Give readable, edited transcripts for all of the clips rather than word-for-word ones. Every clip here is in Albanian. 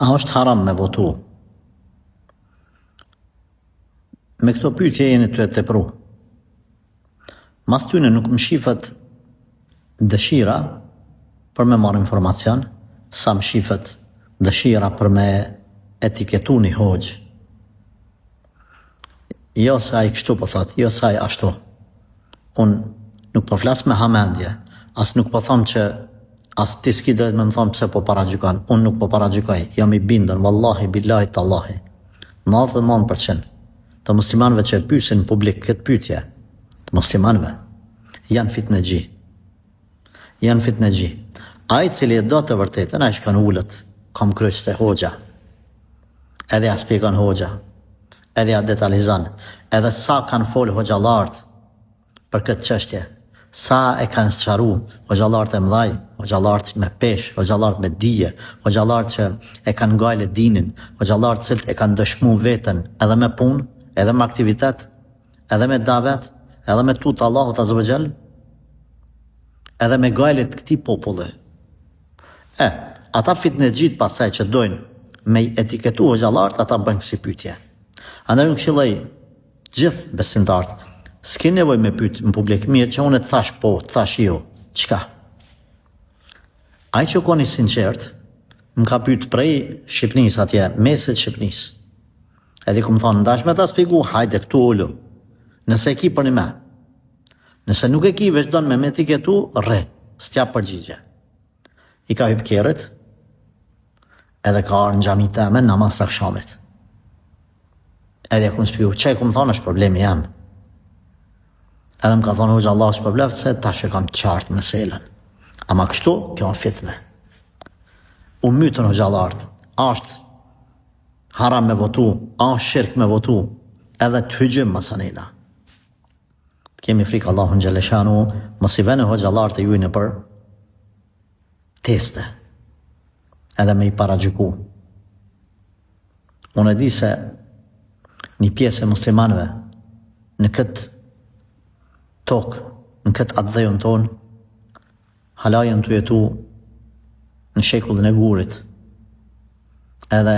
A është haram me votu? Me këto pyetje jeni të tepru. Mas tyne nuk më shifet dëshira për me marrë informacion, sa më shifet dëshira për me etiketu një hoxh. Jo sa i kështu po thot, jo sa i ashtu. Unë nuk po flas me hamendje, as nuk po thom që as ti s'ki drejt me më thonë pse po paragjykon. Unë nuk po paragjykoj, jam i bindën, wallahi, billahi, tallahi. 99% të muslimanëve që pyesin publik këtë pyetje, të muslimanëve, janë fitnexhi. Janë fitnexhi. Ai cili e do të vërtetën, ai shkon ulët, kam kryq te hoxha. Edhe ja shpjegon hoxha, edhe ja detalizon, edhe sa kanë folë hoxhallarët për këtë çështje. Sa e kanë sqaru hoxhallarët e mëdhaj, hoxhallarët me peshë, hoxhallarët me dije, hoxhallarët që e kanë ngajle dinin, hoxhallarët cilët e kanë dëshmu veten edhe me punë, edhe me aktivitet, edhe me davet, edhe me tut Allahut azza wa jall, edhe me ngajle të këtij populli. Ata fitnexhit pasaj që dojnë me etiketu hoxhallarët, ata bëjnë kësi pyetje. Andaj unë këshilloj gjithë besimtarët, s'ke nevoj me pyet në publik, mirë që unë të thash po, të thash jo, qka? Ai që koni sinqert, më ka pyet prej Shqipnis atje, mesit Shqipnis. Edhe ku më thonë, ndash me ta spigu, hajde këtu ullu, nëse e ki për një me. Nëse nuk e ki, veç donë me etiketu, rre, s'tja përgjigje. I ka hyp kerët, edhe ka arë në gjami teme, namaz të akshamit. Edhe ku më spigu, që e ku më thonë është problemi jam. Edhe më ka thonë hoxha Allah është problem, se tash e kam qartë meselen. Ama kështu, kjo në fitne. U mytën hoxhallarët, ashtë haram me votu, ashtë shirk me votu, edhe të hygjim masanina. Kemi frikë Allahun Gjeleshanu, mos i vene hoxhallarët e jujnë për teste, edhe me i paragjyku. Unë e di se një pjesë e muslimanëve në këtë tokë, në këtë atdhejon tonë, halajën të jetu në shekullin e gurit, edhe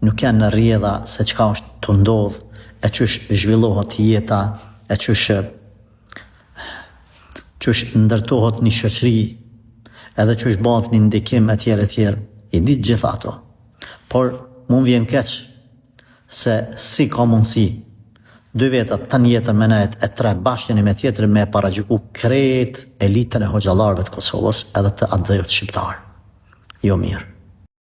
nuk janë në rjedha se qka është të ndodhë, e qësh zhvillohet jeta, e qësh ndërtohet një shoqëri, edhe qësh bëhet një ndikim e tjerë, i ditë gjitha ato. Por mund vjen keq se si ka mundësi 2 vetat të njetën me nejt e 3 bashkëni me tjetër me paragjyku krejt elitën e hoxhallarëve të Kosovës edhe të atdhejot shqiptarë. Jo mirë.